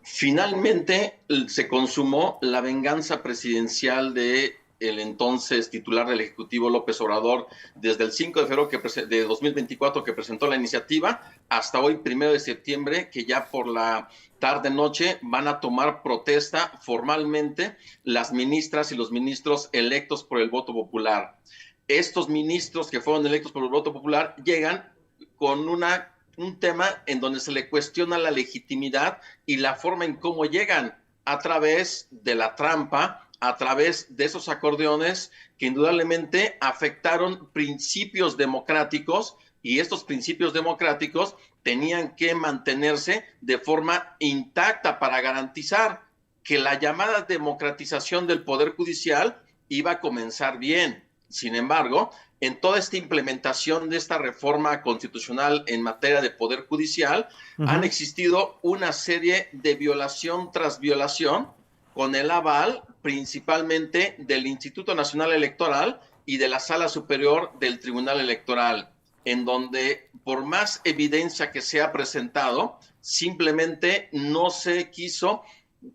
Finalmente se consumó la venganza presidencial de el entonces titular del Ejecutivo López Obrador desde el 5 de febrero de 2024 que presentó la iniciativa hasta hoy, 1 de septiembre, que ya por la tarde-noche van a tomar protesta formalmente las ministras y los ministros electos por el voto popular. Estos ministros que fueron electos por el voto popular llegan con un tema en donde se le cuestiona la legitimidad y la forma en cómo llegan a través de la trampa, a través de esos acordeones que indudablemente afectaron principios democráticos, y estos principios democráticos tenían que mantenerse de forma intacta para garantizar que la llamada democratización del Poder Judicial iba a comenzar bien. Sin embargo, en toda esta implementación de esta reforma constitucional en materia de Poder Judicial, han existido una serie de violación tras violación con el aval principalmente del Instituto Nacional Electoral y de la Sala Superior del Tribunal Electoral, en donde por más evidencia que se ha presentado, simplemente no se quiso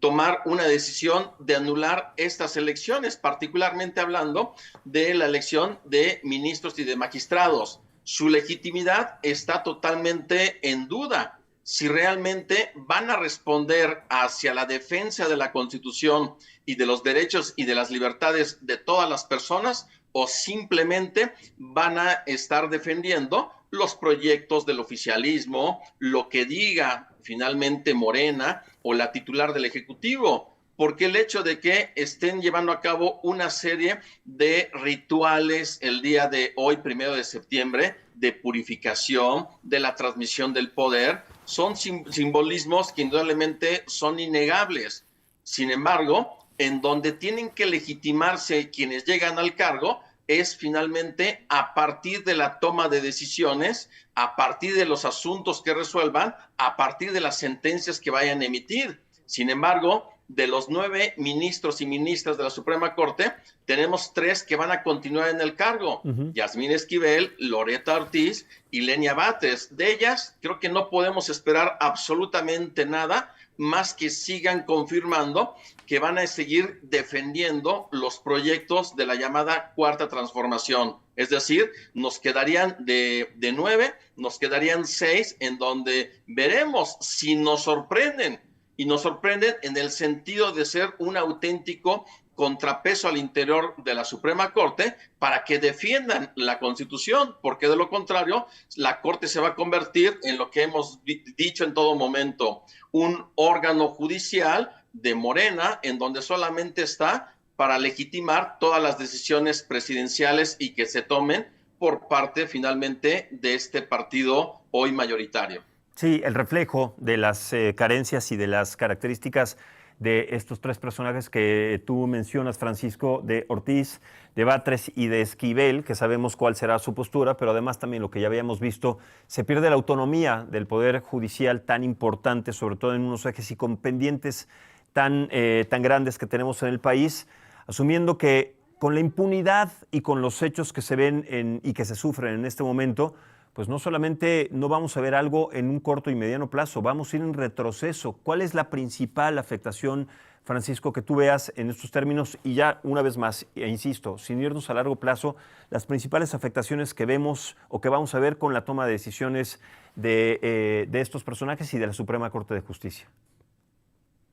tomar una decisión de anular estas elecciones, particularmente hablando de la elección de ministros y de magistrados. Su legitimidad está totalmente en duda. Si realmente van a responder hacia la defensa de la Constitución y de los derechos y de las libertades de todas las personas, o simplemente van a estar defendiendo los proyectos del oficialismo, lo que diga finalmente Morena o la titular del Ejecutivo, porque el hecho de que estén llevando a cabo una serie de rituales el día de hoy, 1 de septiembre, de purificación, de la transmisión del poder, son simbolismos que indudablemente son innegables. Sin embargo, en donde tienen que legitimarse quienes llegan al cargo es finalmente a partir de la toma de decisiones, a partir de los asuntos que resuelvan, a partir de las sentencias que vayan a emitir. Sin embargo, de los 9 ministros y ministras de la Suprema Corte, tenemos 3 que van a continuar en el cargo: Yasmín Esquivel, Loretta Ortiz y Lenia Batres. De ellas, creo que no podemos esperar absolutamente nada más que sigan confirmando que van a seguir defendiendo los proyectos de la llamada Cuarta Transformación. Es decir, nos quedarían de 9, nos quedarían 6, en donde veremos si nos sorprenden. Y nos sorprenden en el sentido de ser un auténtico contrapeso al interior de la Suprema Corte para que defiendan la Constitución, porque de lo contrario, la Corte se va a convertir en lo que hemos dicho en todo momento, un órgano judicial de Morena, en donde solamente está para legitimar todas las decisiones presidenciales y que se tomen por parte finalmente de este partido hoy mayoritario. Sí, el reflejo de las carencias y de las características de estos 3 personajes que tú mencionas, Francisco, de Ortiz, de Batres y de Esquivel, que sabemos cuál será su postura, pero además también lo que ya habíamos visto, se pierde la autonomía del Poder Judicial tan importante, sobre todo en unos ejes y con pendientes tan grandes que tenemos en el país, asumiendo que con la impunidad y con los hechos que se ven y que se sufren en este momento, pues no solamente no vamos a ver algo en un corto y mediano plazo, vamos a ir en retroceso. ¿Cuál es la principal afectación, Francisco, que tú veas en estos términos? Y ya una vez más, e insisto, sin irnos a largo plazo, las principales afectaciones que vemos o que vamos a ver con la toma de decisiones de estos personajes y de la Suprema Corte de Justicia.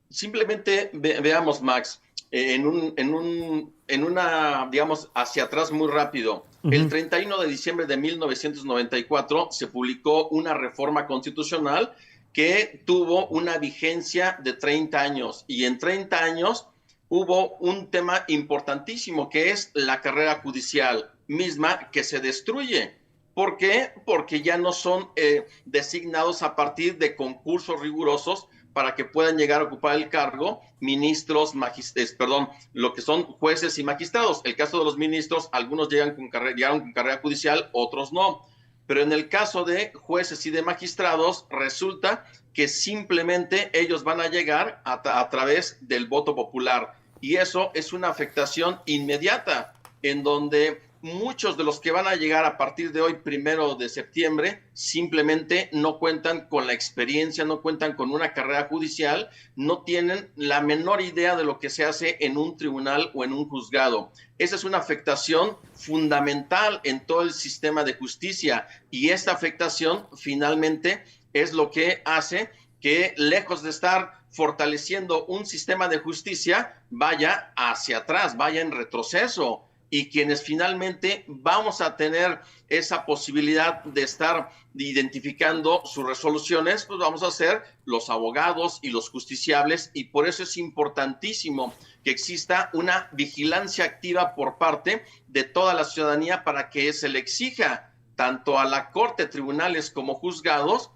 Simplemente veamos, Max, en una, digamos, hacia atrás muy rápido. El 31 de diciembre de 1994 se publicó una reforma constitucional que tuvo una vigencia de 30 años, y en 30 años hubo un tema importantísimo que es la carrera judicial misma que se destruye. ¿Por qué? Porque ya no son designados a partir de concursos rigurosos para que puedan llegar a ocupar el cargo ministros, lo que son jueces y magistrados. El caso de los ministros, algunos llegaron con carrera judicial, otros no. Pero en el caso de jueces y de magistrados, resulta que simplemente ellos van a llegar a través del voto popular. Y eso es una afectación inmediata, en donde muchos de los que van a llegar a partir de hoy, 1 de septiembre, simplemente no cuentan con la experiencia, no cuentan con una carrera judicial, no tienen la menor idea de lo que se hace en un tribunal o en un juzgado. Esa es una afectación fundamental en todo el sistema de justicia, y esta afectación finalmente es lo que hace que, lejos de estar fortaleciendo un sistema de justicia, vaya hacia atrás, vaya en retroceso. Y quienes finalmente vamos a tener esa posibilidad de estar identificando sus resoluciones, pues vamos a ser los abogados y los justiciables, y por eso es importantísimo que exista una vigilancia activa por parte de toda la ciudadanía para que se le exija tanto a la Corte, tribunales como juzgados,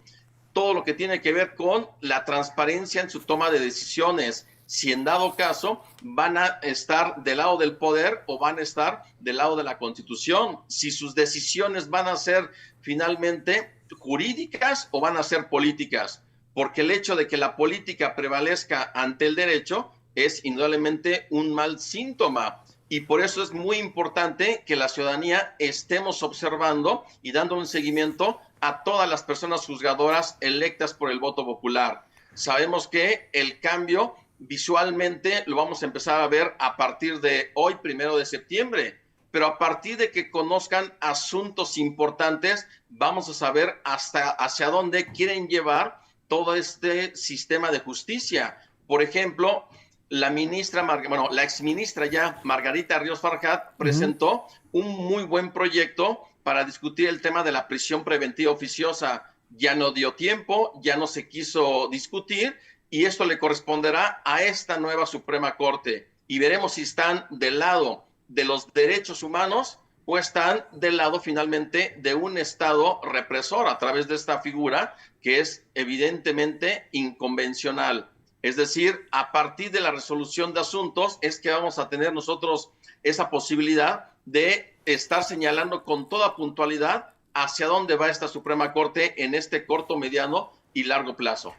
todo lo que tiene que ver con la transparencia en su toma de decisiones. Si en dado caso van a estar del lado del poder o van a estar del lado de la Constitución, si sus decisiones van a ser finalmente jurídicas o van a ser políticas, porque el hecho de que la política prevalezca ante el derecho es indudablemente un mal síntoma. Y por eso es muy importante que la ciudadanía estemos observando y dando un seguimiento a todas las personas juzgadoras electas por el voto popular. Sabemos que el cambio visualmente lo vamos a empezar a ver a partir de hoy, 1 de septiembre, pero a partir de que conozcan asuntos importantes, vamos a saber hacia dónde quieren llevar todo este sistema de justicia. Por ejemplo, la exministra ya, Margarita Ríos Farjat, presentó un muy buen proyecto para discutir el tema de la prisión preventiva oficiosa. Ya no dio tiempo, ya no se quiso discutir, y esto le corresponderá a esta nueva Suprema Corte. Y veremos si están del lado de los derechos humanos o están del lado finalmente de un Estado represor a través de esta figura que es evidentemente inconvencional. Es decir, a partir de la resolución de asuntos es que vamos a tener nosotros esa posibilidad de estar señalando con toda puntualidad hacia dónde va esta Suprema Corte en este corto, mediano y largo plazo.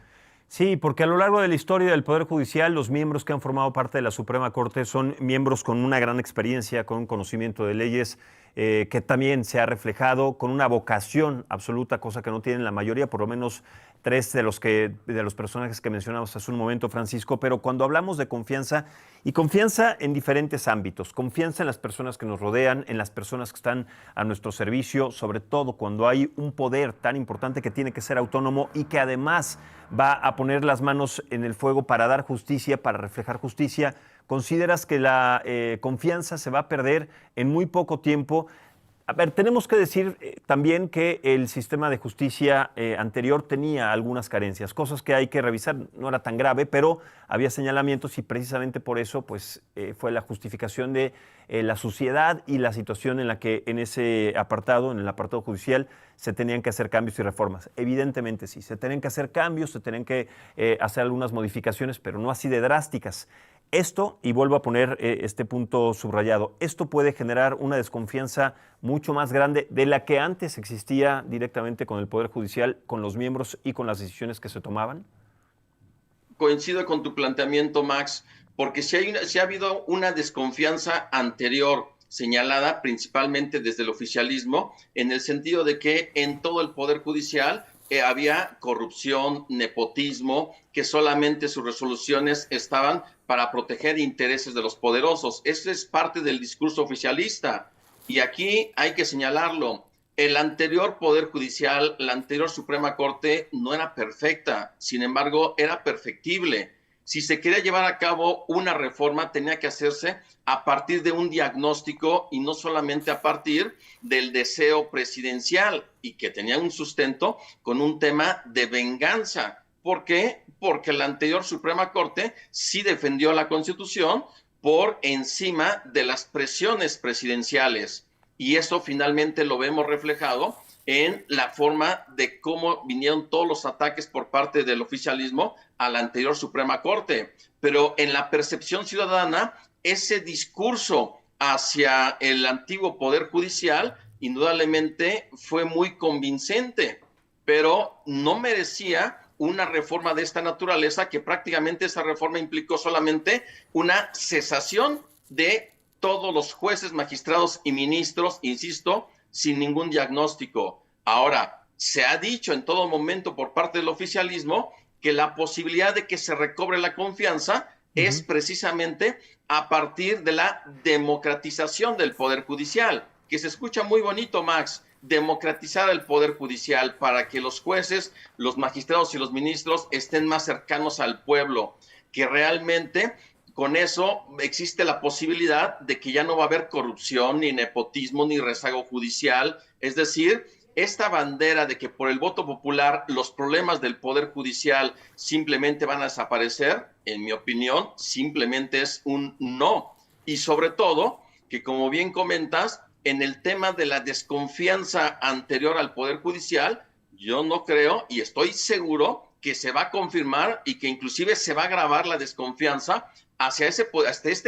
Sí, porque a lo largo de la historia del Poder Judicial, los miembros que han formado parte de la Suprema Corte son miembros con una gran experiencia, con un conocimiento de leyes, que también se ha reflejado con una vocación absoluta, cosa que no tienen la mayoría, por lo menos tres de los personajes que mencionamos hace un momento, Francisco. Pero cuando hablamos de confianza, y confianza en diferentes ámbitos, confianza en las personas que nos rodean, en las personas que están a nuestro servicio, sobre todo cuando hay un poder tan importante que tiene que ser autónomo y que además va a poner las manos en el fuego para dar justicia, para reflejar justicia. ¿Consideras que la confianza se va a perder en muy poco tiempo? A ver, tenemos que decir también que el sistema de justicia anterior tenía algunas carencias, cosas que hay que revisar. No era tan grave, pero había señalamientos, y precisamente por eso pues, fue la justificación de la suciedad y la situación en la que en ese apartado, en el apartado judicial, se tenían que hacer cambios y reformas. Evidentemente sí, se tenían que hacer cambios, se tenían que hacer algunas modificaciones, pero no así de drásticas. Esto, y vuelvo a poner este punto subrayado, esto puede generar una desconfianza mucho más grande de la que antes existía directamente con el Poder Judicial, con los miembros y con las decisiones que se tomaban. Coincido con tu planteamiento, Max, porque si ha habido una desconfianza anterior señalada principalmente desde el oficialismo, en el sentido de que en todo el Poder Judicial había corrupción, nepotismo, que solamente sus resoluciones estaban para proteger intereses de los poderosos. Eso es parte del discurso oficialista. Y aquí hay que señalarlo. El anterior Poder Judicial, la anterior Suprema Corte, no era perfecta. Sin embargo, era perfectible. Si se quería llevar a cabo una reforma, tenía que hacerse a partir de un diagnóstico y no solamente a partir del deseo presidencial, y que tenía un sustento con un tema de venganza. ¿Por qué? Porque la anterior Suprema Corte sí defendió la Constitución por encima de las presiones presidenciales. Y eso finalmente lo vemos reflejado en la forma de cómo vinieron todos los ataques por parte del oficialismo a la anterior Suprema Corte. Pero en la percepción ciudadana, ese discurso hacia el antiguo Poder Judicial indudablemente fue muy convincente, pero no merecía una reforma de esta naturaleza, que prácticamente esa reforma implicó solamente una cesación de todos los jueces, magistrados y ministros, insisto, sin ningún diagnóstico. Ahora, se ha dicho en todo momento por parte del oficialismo que la posibilidad de que se recobre la confianza es precisamente a partir de la democratización del Poder Judicial, que se escucha muy bonito, Max, democratizar el Poder Judicial para que los jueces, los magistrados y los ministros estén más cercanos al pueblo, que realmente con eso existe la posibilidad de que ya no va a haber corrupción, ni nepotismo, ni rezago judicial. Es decir, esta bandera de que por el voto popular los problemas del Poder Judicial simplemente van a desaparecer, en mi opinión, simplemente es un no. Y sobre todo, que como bien comentas, en el tema de la desconfianza anterior al Poder Judicial, yo no creo y estoy seguro que se va a confirmar y que inclusive se va a agravar la desconfianza hacia este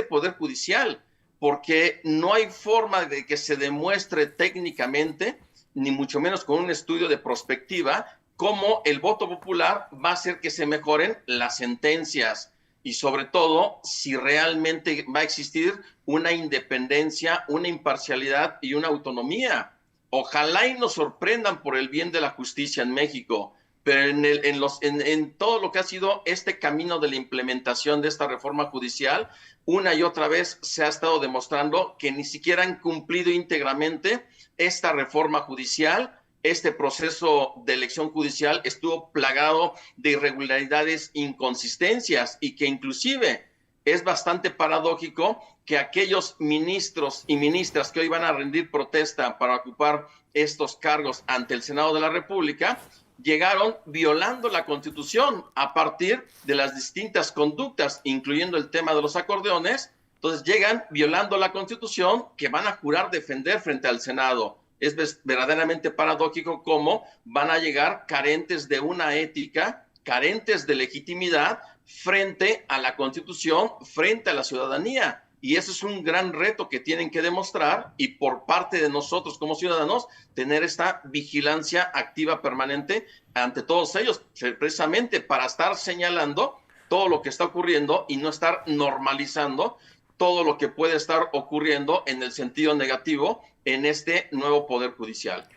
Poder Judicial, porque no hay forma de que se demuestre técnicamente, ni mucho menos con un estudio de prospectiva, cómo el voto popular va a hacer que se mejoren las sentencias y sobre todo si realmente va a existir una independencia, una imparcialidad y una autonomía. Ojalá y nos sorprendan por el bien de la justicia en México, pero en todo lo que ha sido este camino de la implementación de esta reforma judicial, una y otra vez se ha estado demostrando que ni siquiera han cumplido íntegramente esta reforma judicial. Este proceso de elección judicial estuvo plagado de irregularidades, inconsistencias y que inclusive es bastante paradójico que aquellos ministros y ministras que hoy van a rendir protesta para ocupar estos cargos ante el Senado de la República llegaron violando la Constitución a partir de las distintas conductas, incluyendo el tema de los acordeones. Entonces llegan violando la Constitución que van a jurar defender frente al Senado. Es verdaderamente paradójico cómo van a llegar carentes de una ética, carentes de legitimidad frente a la Constitución, frente a la ciudadanía. Y eso es un gran reto que tienen que demostrar y por parte de nosotros como ciudadanos tener esta vigilancia activa permanente ante todos ellos, precisamente para estar señalando todo lo que está ocurriendo y no estar normalizando todo lo que puede estar ocurriendo en el sentido negativo en este nuevo Poder Judicial.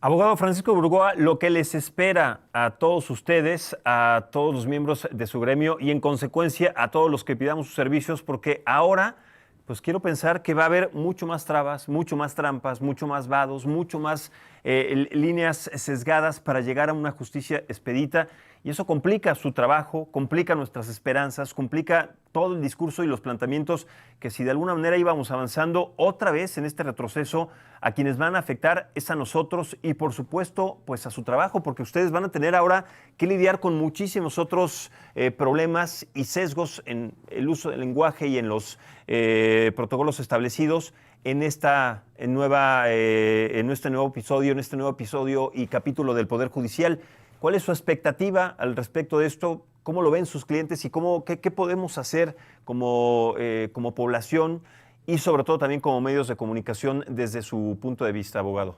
Abogado Francisco Burgoa, lo que les espera a todos ustedes, a todos los miembros de su gremio y en consecuencia a todos los que pidamos sus servicios, porque ahora pues quiero pensar que va a haber mucho más trabas, mucho más trampas, mucho más vados, mucho más líneas sesgadas para llegar a una justicia expedita y eso complica su trabajo, complica nuestras esperanzas, complica todo el discurso y los planteamientos que si de alguna manera íbamos avanzando otra vez en este retroceso, a quienes van a afectar es a nosotros y por supuesto pues a su trabajo, porque ustedes van a tener ahora que lidiar con muchísimos otros problemas y sesgos en el uso del lenguaje y en los protocolos establecidos en este nuevo episodio y capítulo del Poder Judicial. ¿Cuál es su expectativa al respecto de esto? ¿Cómo lo ven sus clientes y qué podemos hacer como población y sobre todo también como medios de comunicación desde su punto de vista, abogado?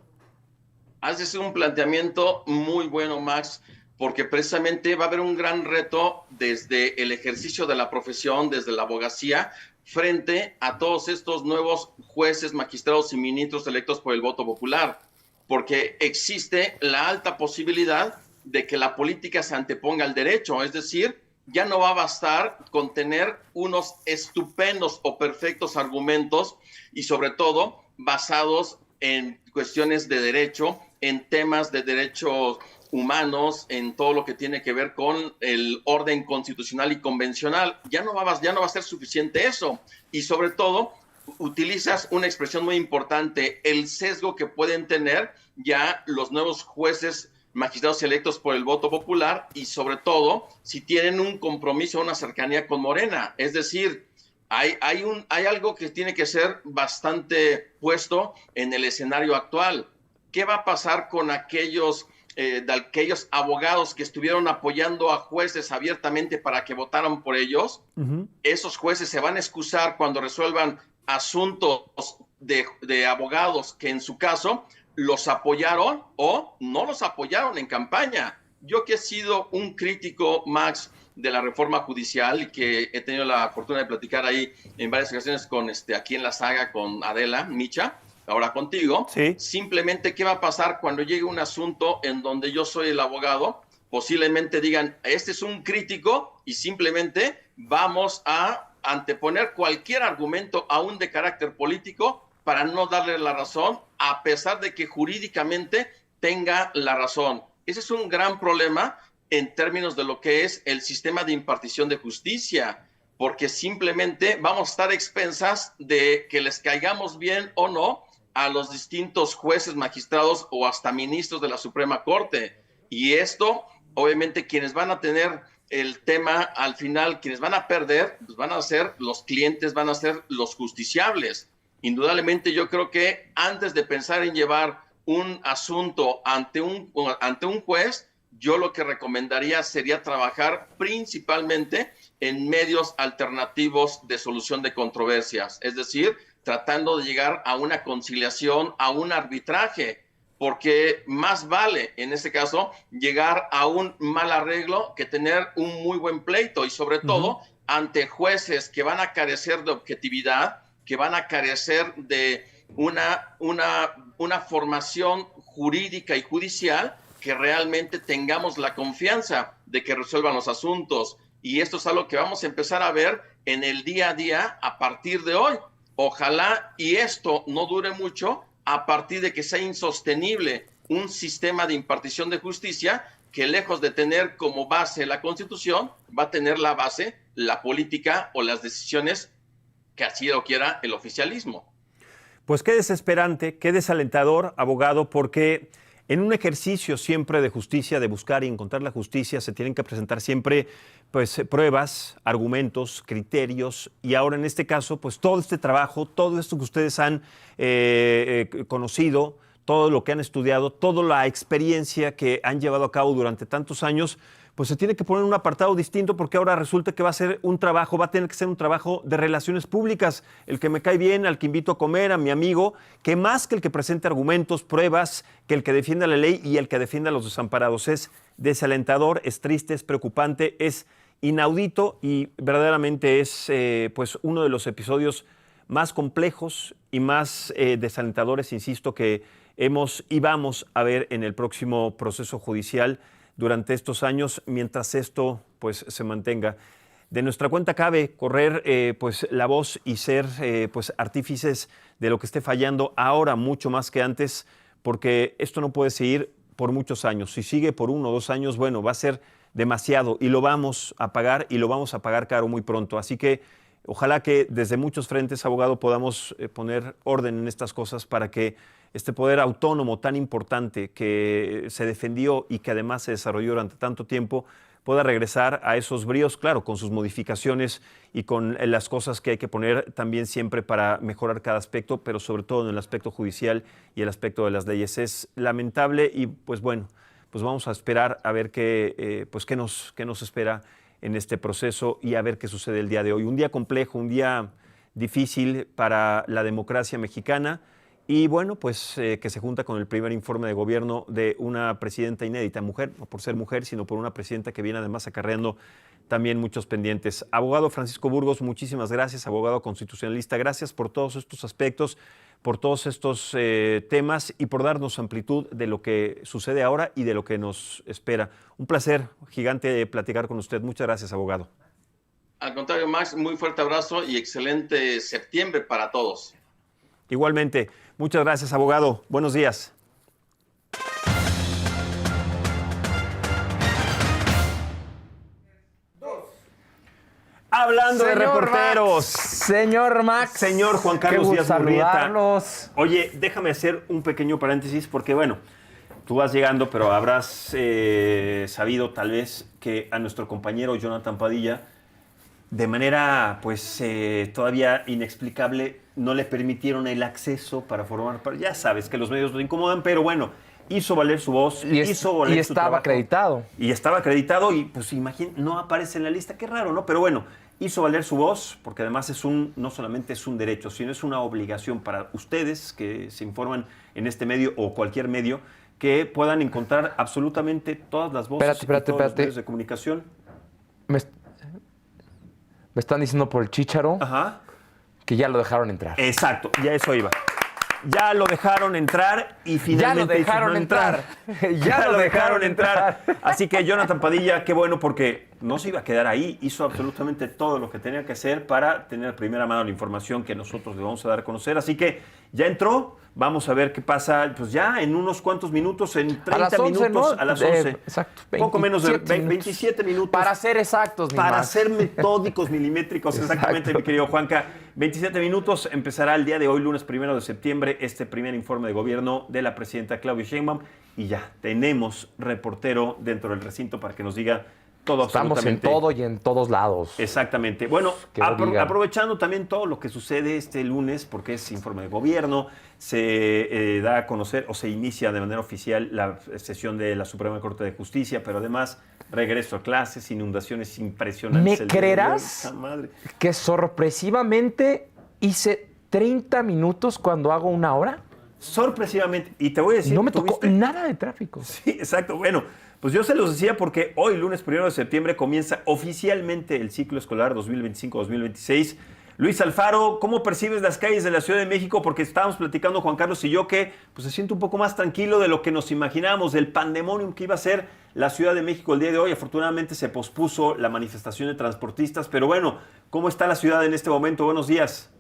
Haces un planteamiento muy bueno, Max, porque precisamente va a haber un gran reto desde el ejercicio de la profesión, desde la abogacía, frente a todos estos nuevos jueces, magistrados y ministros electos por el voto popular, porque existe la alta posibilidad de que la política se anteponga al derecho, es decir, ya no va a bastar con tener unos estupendos o perfectos argumentos y sobre todo basados en cuestiones de derecho, en temas de derechos humanos, en todo lo que tiene que ver con el orden constitucional y convencional. Ya no va a ser suficiente eso y sobre todo utilizas una expresión muy importante, el sesgo que pueden tener ya los nuevos jueces magistrados electos por el voto popular y sobre todo si tienen un compromiso, una cercanía con Morena. Es decir, hay algo que tiene que ser bastante puesto en el escenario actual. ¿Qué va a pasar con aquellos abogados que estuvieron apoyando a jueces abiertamente para que votaran por ellos? Esos jueces se van a excusar cuando resuelvan asuntos de abogados que en su caso los apoyaron o no los apoyaron en campaña. Yo que he sido un crítico, Max, de la reforma judicial, y que he tenido la fortuna de platicar ahí en varias ocasiones con aquí en la saga con Adela Micha, ahora contigo. Sí. Simplemente, ¿qué va a pasar cuando llegue un asunto en donde yo soy el abogado? Posiblemente digan, este es un crítico, y simplemente vamos a anteponer cualquier argumento, aún de carácter político, para no darle la razón, a pesar de que jurídicamente tenga la razón. Ese es un gran problema en términos de lo que es el sistema de impartición de justicia, porque simplemente vamos a estar a expensas de que les caigamos bien o no a los distintos jueces, magistrados o hasta ministros de la Suprema Corte. Y esto, obviamente, quienes van a tener el tema al final, quienes van a perder, pues van a ser los clientes, van a ser los justiciables. Indudablemente, yo creo que antes de pensar en llevar un asunto ante un juez, yo lo que recomendaría sería trabajar principalmente en medios alternativos de solución de controversias, es decir, tratando de llegar a una conciliación, a un arbitraje, porque más vale, en este caso, llegar a un mal arreglo que tener un muy buen pleito, y sobre todo ante jueces que van a carecer de objetividad, que van a carecer de una formación jurídica y judicial, que realmente tengamos la confianza de que resuelvan los asuntos. Y esto es algo que vamos a empezar a ver en el día a día a partir de hoy. Ojalá y esto no dure mucho, a partir de que sea insostenible un sistema de impartición de justicia que, lejos de tener como base la Constitución, va a tener la base la política o las decisiones que así lo quiera el oficialismo. Pues qué desesperante, qué desalentador, abogado, porque en un ejercicio siempre de justicia, de buscar y encontrar la justicia, se tienen que presentar siempre pues, pruebas, argumentos, criterios, y ahora en este caso, pues todo este trabajo, todo esto que ustedes han conocido, todo lo que han estudiado, toda la experiencia que han llevado a cabo durante tantos años, pues se tiene que poner en un apartado distinto, porque ahora resulta que va a ser un trabajo, va a tener que ser un trabajo de relaciones públicas, el que me cae bien, al que invito a comer, a mi amigo, que más que el que presente argumentos, pruebas, que el que defienda la ley y el que defienda a los desamparados. Es desalentador, es triste, es preocupante, es inaudito, y verdaderamente es pues uno de los episodios más complejos y más desalentadores, insisto, que hemos y vamos a ver en el próximo proceso judicial durante estos años, mientras esto pues se mantenga. De nuestra cuenta cabe correr pues la voz y ser pues artífices de lo que esté fallando ahora mucho más que antes, porque esto no puede seguir por muchos años. Si sigue por 1 o 2 años, bueno, va a ser demasiado, y lo vamos a pagar, y lo vamos a pagar caro muy pronto. Así que ojalá que desde muchos frentes, abogado, podamos poner orden en estas cosas para que este poder autónomo tan importante que se defendió y que además se desarrolló durante tanto tiempo pueda regresar a esos bríos, claro, con sus modificaciones y con las cosas que hay que poner también siempre para mejorar cada aspecto, pero sobre todo en el aspecto judicial y el aspecto de las leyes. Es lamentable, y pues bueno, pues vamos a esperar a ver qué nos espera en este proceso, y a ver qué sucede el día de hoy. Un día complejo, un día difícil para la democracia mexicana, y bueno, pues que se junta con el primer informe de gobierno de una presidenta inédita, mujer, no por ser mujer, sino por una presidenta que viene además acarreando también muchos pendientes. Abogado Francisco Burgos, muchísimas gracias, abogado constitucionalista, gracias por todos estos aspectos, por todos estos temas, y por darnos amplitud de lo que sucede ahora y de lo que nos espera. Un placer gigante platicar con usted. Muchas gracias, abogado. Al contrario, Max, muy fuerte abrazo y excelente septiembre para todos. Igualmente, muchas gracias, abogado. Buenos días. Hablando de reporteros. Señor Max. Señor Juan Carlos Díaz Murrieta. Saludarlos. Oye, déjame hacer un pequeño paréntesis, porque bueno, tú vas llegando, pero habrás sabido tal vez que a nuestro compañero Jonathan Padilla, de manera pues todavía inexplicable, no le permitieron el acceso para formar parte. Ya sabes que los medios lo incomodan, pero bueno, hizo valer su voz, hizo valer su estaba trabajo. acreditado. Y estaba acreditado, y pues imagínate, no aparece en la lista, qué raro, ¿no? Pero bueno, hizo valer su voz, porque además no solamente es un derecho, sino es una obligación para ustedes que se informan en este medio o cualquier medio, que puedan encontrar absolutamente todas las voces y todos los medios de comunicación. Me están diciendo por el Chícharo que ya lo dejaron entrar. Exacto, ya eso iba. Ya lo dejaron entrar y finalmente... Ya lo dejaron entrar. Ya lo dejaron entrar. Así que Jonathan Padilla, qué bueno, porque no se iba a quedar ahí. Hizo absolutamente todo lo que tenía que hacer para tener a primera mano la información que nosotros le vamos a dar a conocer. Así que ya entró. Vamos a ver qué pasa, pues ya en unos cuantos minutos, en 30 a las 11, minutos, ¿no? a las 11. Exacto. Poco menos de 27 minutos. Para ser exactos, Para ser metódicos, milimétricos, exactamente, mi querido Juanca. 27 minutos, empezará el día de hoy, lunes 1 de septiembre, este primer informe de gobierno de la presidenta Claudia Sheinbaum. Y ya tenemos reportero dentro del recinto para que nos diga todo. Estamos en todo y en todos lados. Exactamente. Bueno, aprovechando también todo lo que sucede este lunes, porque es informe de gobierno, se da a conocer o se inicia de manera oficial la sesión de la Suprema Corte de Justicia, pero además regreso a clases, inundaciones impresionantes. ¿Me creerás que sorpresivamente hice 30 minutos cuando hago una hora? Sorpresivamente. Y te voy a decir... No me tocó nada de tráfico. Sí, exacto. Bueno, pues yo se los decía porque hoy, lunes 1 de septiembre, comienza oficialmente el ciclo escolar 2025-2026. Luis Alfaro, ¿cómo percibes las calles de la Ciudad de México? Porque estábamos platicando, Juan Carlos y yo, que pues, se siente un poco más tranquilo de lo que nos imaginábamos, del pandemonium que iba a ser la Ciudad de México el día de hoy. Afortunadamente se pospuso la manifestación de transportistas, pero bueno, ¿cómo está la ciudad en este momento? Buenos días.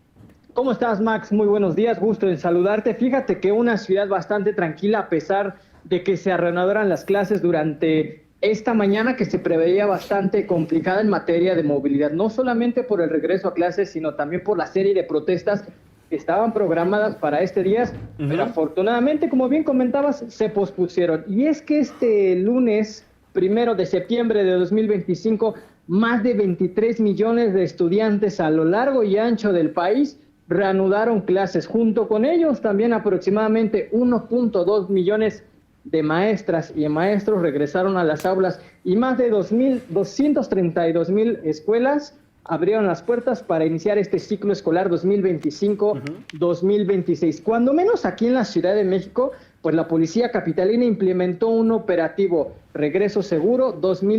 ¿Cómo estás, Max? Muy buenos días, gusto en saludarte. Fíjate que una ciudad bastante tranquila a pesar de que se reanudaran las clases durante esta mañana, que se preveía bastante complicada en materia de movilidad, no solamente por el regreso a clases, sino también por la serie de protestas que estaban programadas para este día, pero afortunadamente, como bien comentabas, se pospusieron. Y es que este lunes 1 de septiembre de 2025, más de 23 millones de estudiantes a lo largo y ancho del país reanudaron clases. Junto con ellos, también aproximadamente 1.2 millones de maestras y maestros regresaron a las aulas y más de 232,000 escuelas abrieron las puertas para iniciar este ciclo escolar 2025-2026. Cuando menos aquí en la Ciudad de México, pues la Policía Capitalina implementó un operativo Regreso Seguro 2025.